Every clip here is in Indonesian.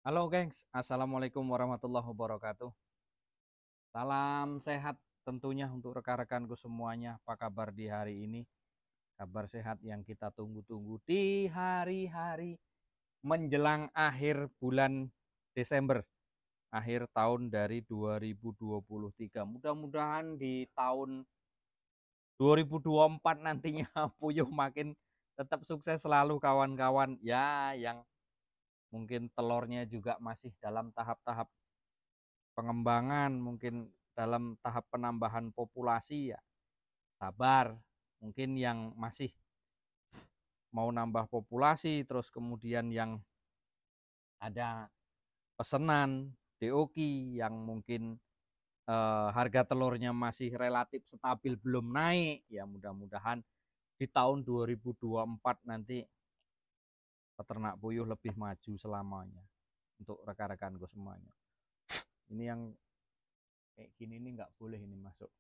Halo gengs, Assalamualaikum warahmatullahi wabarakatuh. Salam sehat tentunya untuk rekan-rekanku semuanya. Apa kabar di hari ini? Kabar sehat yang kita tunggu-tunggu di hari-hari menjelang akhir bulan Desember, akhir tahun dari 2023. Mudah-mudahan di tahun 2024 nantinya Puyuh makin tetap sukses selalu kawan-kawan. Ya, yang mungkin telurnya juga masih dalam tahap-tahap pengembangan, mungkin dalam tahap penambahan populasi, ya sabar. Mungkin yang masih mau nambah populasi, terus kemudian yang ada pesanan DOQ yang mungkin harga telurnya masih relatif stabil, belum naik, ya mudah-mudahan di tahun 2024 nanti peternak puyuh lebih maju selamanya untuk rekan-rekanku semuanya. Ini yang kayak gini ini nggak boleh ini masuk,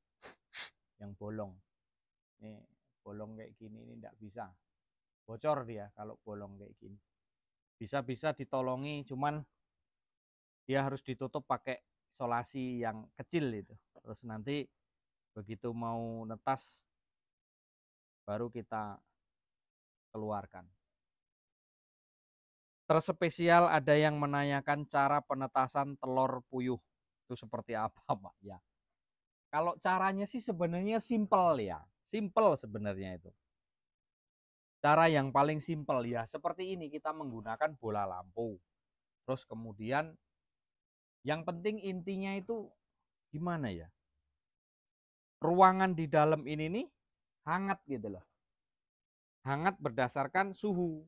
yang bolong. Ini bolong kayak gini ini nggak bisa, bocor dia kalau bolong kayak gini. Bisa-bisa ditolongi, cuman dia harus ditutup pakai isolasi yang kecil itu. Terus nanti begitu mau netas baru kita keluarkan. Terspesial ada yang menanyakan cara penetasan telur puyuh itu seperti apa, Pak? Ya, kalau caranya sih sebenarnya simpel ya, simpel sebenarnya itu. Cara yang paling simpel ya seperti ini, kita menggunakan bola lampu. Terus kemudian yang penting intinya itu gimana ya? Ruangan di dalam ini nih hangat gitu loh. Hangat berdasarkan suhu.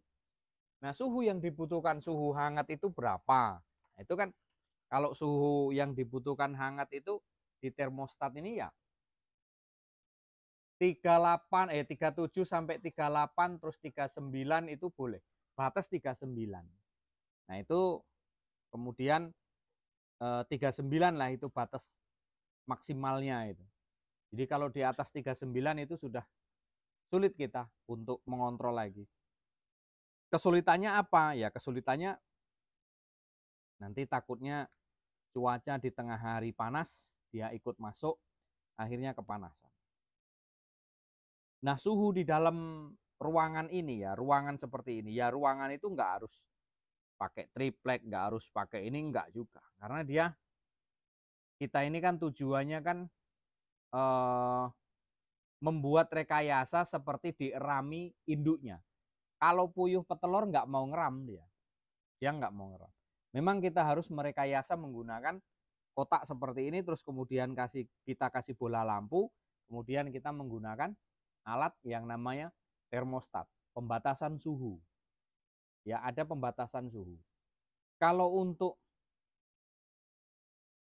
Nah, suhu yang dibutuhkan, suhu hangat itu berapa? Nah, itu kan kalau suhu yang dibutuhkan hangat itu di termostat ini ya 37 sampai 38 terus 39 itu boleh. Batas 39. Nah, itu kemudian 39 lah itu batas maksimalnya itu. Jadi kalau di atas 39 itu sudah sulit kita untuk mengontrol lagi. Kesulitannya apa? Ya kesulitannya nanti takutnya cuaca di tengah hari panas, dia ikut masuk, akhirnya kepanasan. Nah, suhu di dalam ruangan ini ya, ruangan seperti ini, ya ruangan itu nggak harus pakai triplek, nggak harus pakai ini, nggak juga. Karena dia, kita ini kan tujuannya kan eh, membuat rekayasa seperti dierami induknya. Kalau puyuh petelur nggak mau ngeram dia nggak mau ngeram. Memang kita harus merekayasa menggunakan kotak seperti ini, terus kemudian kita kasih bola lampu, kemudian kita menggunakan alat yang namanya termostat, pembatasan suhu. Ya, ada pembatasan suhu. Kalau untuk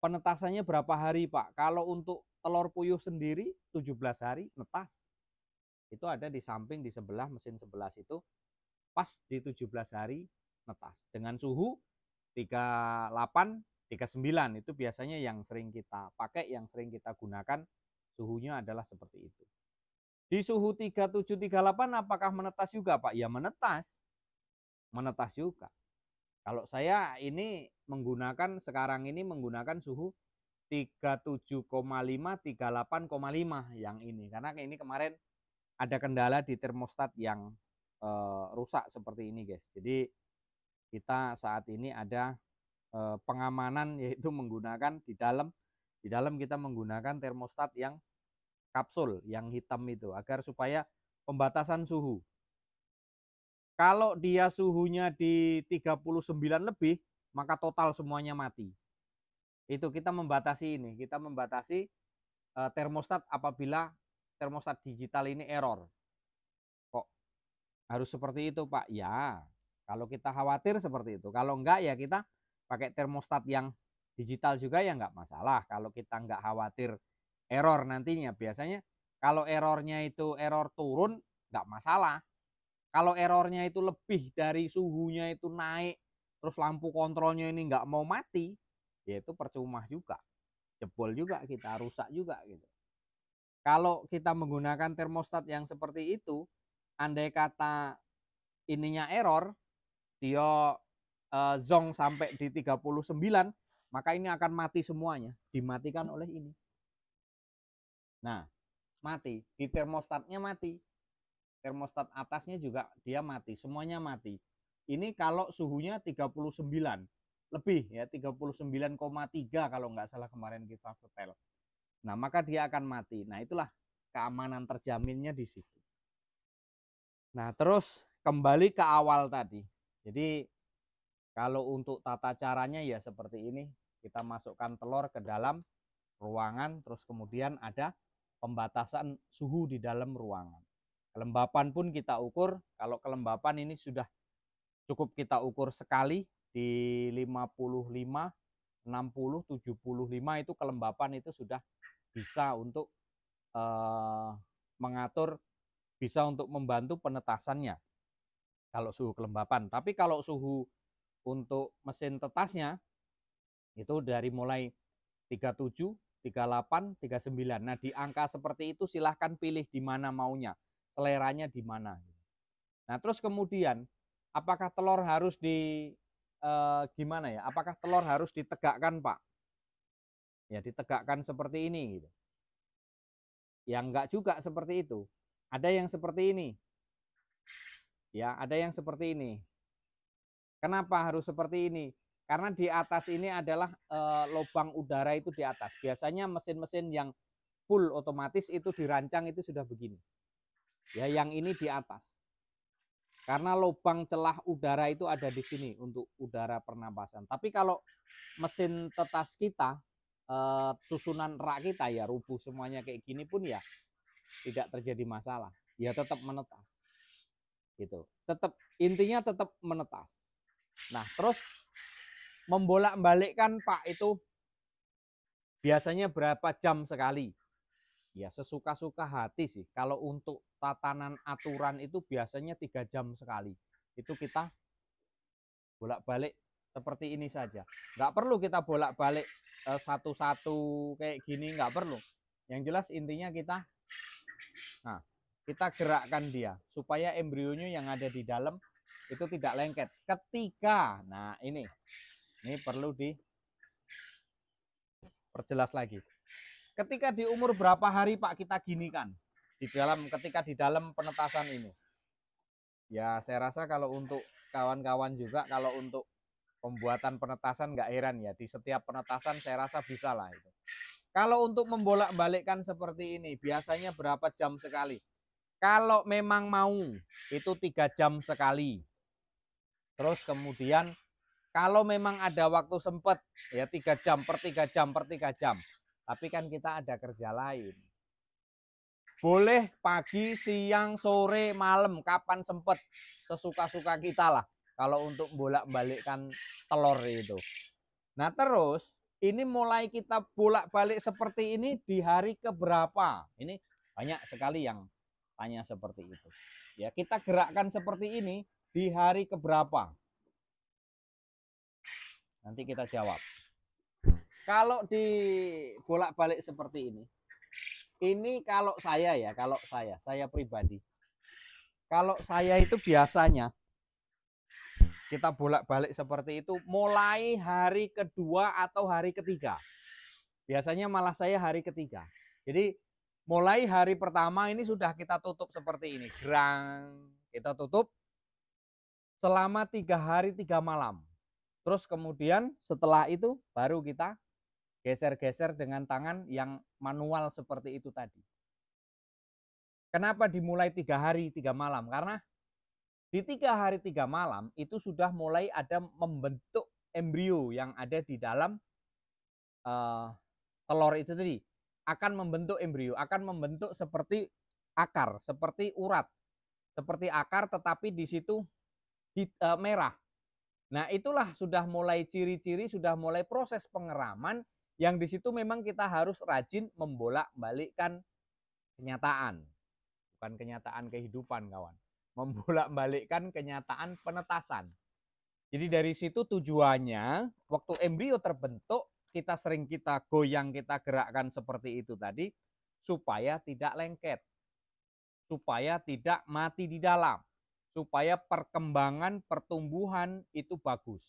penetasannya berapa hari, Pak? Kalau untuk telur puyuh sendiri 17 hari netas. Itu ada di samping di sebelah mesin sebelah itu, pas di 17 hari netas dengan suhu 38 39. Itu biasanya yang sering kita pakai, yang sering kita gunakan, suhunya adalah seperti itu. Di suhu 37 38 apakah menetas juga, Pak? Ya menetas. Menetas juga. Kalau saya ini menggunakan sekarang ini menggunakan suhu 37,5 38,5 yang ini, karena ini kemarin ada kendala di termostat yang rusak seperti ini, guys. Jadi kita saat ini ada pengamanan, yaitu menggunakan di dalam kita menggunakan termostat yang kapsul yang hitam itu, agar supaya pembatasan suhu. Kalau dia suhunya di 39 lebih, maka total semuanya mati. Itu kita membatasi ini, kita membatasi termostat apabila termostat digital ini error. Kok harus seperti itu, Pak? Ya, kalau kita khawatir seperti itu. Kalau enggak ya kita pakai termostat yang digital juga ya enggak masalah. Kalau kita enggak khawatir error nantinya, biasanya kalau errornya itu error turun enggak masalah. Kalau errornya itu lebih dari suhunya itu naik, terus lampu kontrolnya ini enggak mau mati, ya itu percuma juga. Jebol juga kita, rusak juga gitu. Kalau kita menggunakan termostat yang seperti itu, andai kata ininya error, dia zong sampai di 39, maka ini akan mati semuanya, dimatikan oleh ini. Nah, mati, di termostatnya mati. Termostat atasnya juga dia mati, semuanya mati. Ini kalau suhunya 39 lebih ya, 39,3 kalau nggak salah kemarin kita setel. Nah, maka dia akan mati. Nah, itulah keamanan terjaminnya di situ. Nah, terus kembali ke awal tadi. Jadi kalau untuk tata caranya ya seperti ini, kita masukkan telur ke dalam ruangan, terus kemudian ada pembatasan suhu di dalam ruangan. Kelembapan pun kita ukur, kalau kelembapan ini sudah cukup kita ukur sekali di 55, 60, 75 itu kelembapan itu sudah bisa untuk mengatur, bisa untuk membantu penetasannya kalau suhu kelembapan. Tapi kalau suhu untuk mesin tetasnya itu dari mulai 37, 38, 39. Nah, di angka seperti itu silahkan pilih di mana maunya, seleranya di mana. Nah, terus kemudian apakah telur harus gimana ya? Apakah telur harus ditegakkan, Pak? Ya, ditegakkan seperti ini gitu. Ya enggak juga seperti itu. Ada yang seperti ini. Ya, ada yang seperti ini. Kenapa harus seperti ini? Karena di atas ini adalah lubang udara itu di atas. Biasanya mesin-mesin yang full otomatis itu dirancang itu sudah begini. Ya, yang ini di atas. Karena lubang celah udara itu ada di sini untuk udara pernapasan. Tapi kalau mesin tetas kita, susunan rak kita ya rubuh semuanya kayak gini pun ya tidak terjadi masalah. Ya tetap menetas. Gitu. Tetap intinya tetap menetas. Nah, terus membolak-balikkan Pak itu biasanya berapa jam sekali? Ya sesuka-suka hati sih. Kalau untuk tatanan aturan itu biasanya 3 jam sekali. Itu kita bolak-balik seperti ini saja. Nggak perlu kita bolak-balik satu-satu kayak gini, nggak perlu. Yang jelas intinya kita gerakkan dia supaya embrionya yang ada di dalam itu tidak lengket. Ketika, nah ini perlu diperjelas lagi. Ketika di umur berapa hari Pak kita ginikan ketika di dalam penetasan ini? Ya saya rasa kalau untuk kawan-kawan juga kalau untuk pembuatan penetasan nggak heran ya, di setiap penetasan saya rasa bisa lah itu. Kalau untuk membolak-balikkan seperti ini biasanya berapa jam sekali? Kalau memang mau itu 3 jam sekali. Terus kemudian kalau memang ada waktu sempat ya 3 jam per 3 jam per 3 jam. Tapi kan kita ada kerja lain. Boleh pagi, siang, sore, malam, kapan sempat, sesuka-suka kita lah. Kalau untuk bolak-balikkan telur itu. Nah terus ini mulai kita bolak-balik seperti ini di hari keberapa? Ini banyak sekali yang tanya seperti itu. Ya kita gerakkan seperti ini di hari keberapa? Nanti kita jawab. Kalau di bolak-balik seperti ini kalau saya ya, saya pribadi. Kalau saya itu biasanya kita bolak-balik seperti itu mulai hari kedua atau hari ketiga. Biasanya malah saya hari ketiga. Jadi mulai hari pertama ini sudah kita tutup seperti ini. Gerang, kita tutup selama 3 hari 3 malam. Terus kemudian setelah itu baru kita geser-geser dengan tangan yang manual seperti itu tadi. Kenapa dimulai 3 hari 3 malam? Karena di 3 hari 3 malam itu sudah mulai ada membentuk embrio yang ada di dalam telur itu tadi. Akan membentuk embrio, akan membentuk seperti akar, seperti urat. Seperti akar tetapi di situ merah. Nah itulah sudah mulai ciri-ciri, sudah mulai proses pengeraman yang di situ memang kita harus rajin membolak-balikkan kenyataan. Bukan kenyataan kehidupan kawan. Membolak-balikkan kenyataan penetasan. Jadi dari situ tujuannya waktu embrio terbentuk kita goyang, kita gerakkan seperti itu tadi supaya tidak lengket. Supaya tidak mati di dalam. Supaya perkembangan pertumbuhan itu bagus.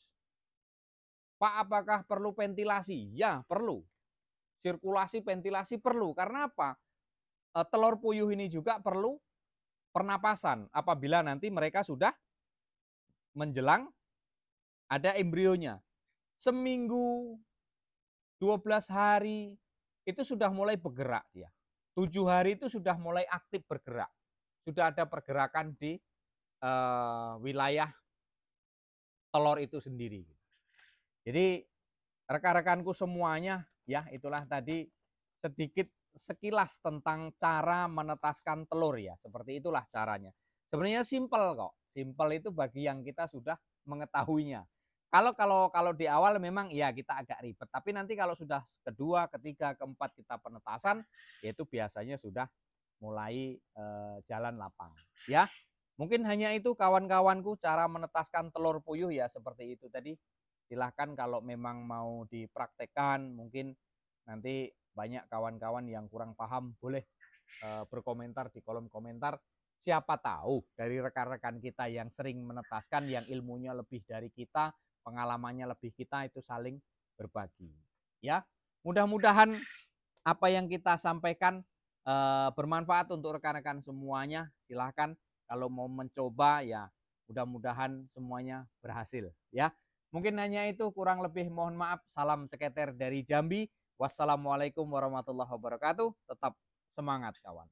Pak, apakah perlu ventilasi? Ya, perlu. Sirkulasi, ventilasi perlu. Karena apa? Telur puyuh ini juga perlu pernapasan apabila nanti mereka sudah menjelang ada embrionya. Seminggu, 12 hari itu sudah mulai bergerak dia. 7 hari itu sudah mulai aktif bergerak. Sudah ada pergerakan di wilayah telur itu sendiri. Jadi rekan-rekanku semuanya, ya itulah tadi sedikit sekilas tentang cara menetaskan telur ya. Seperti itulah caranya. Sebenarnya simpel kok. Simpel itu bagi yang kita sudah mengetahuinya. Kalau di awal memang ya kita agak ribet, tapi nanti kalau sudah kedua, ketiga, keempat kita penetasan, yaitu biasanya sudah mulai jalan lapang. Ya, mungkin hanya itu kawan-kawanku cara menetaskan telur puyuh ya seperti itu tadi. Silahkan kalau memang mau dipraktekkan, mungkin nanti banyak kawan-kawan yang kurang paham boleh berkomentar di kolom komentar. Siapa tahu dari rekan-rekan kita yang sering menetaskan, yang ilmunya lebih dari kita, pengalamannya lebih kita, itu saling berbagi. Ya, mudah-mudahan apa yang kita sampaikan bermanfaat untuk rekan-rekan semuanya. Silahkan kalau mau mencoba ya mudah-mudahan semuanya berhasil ya. Mungkin hanya itu, kurang lebih mohon maaf. Salam seketer dari Jambi. Wassalamualaikum warahmatullahi wabarakatuh. Tetap semangat kawan.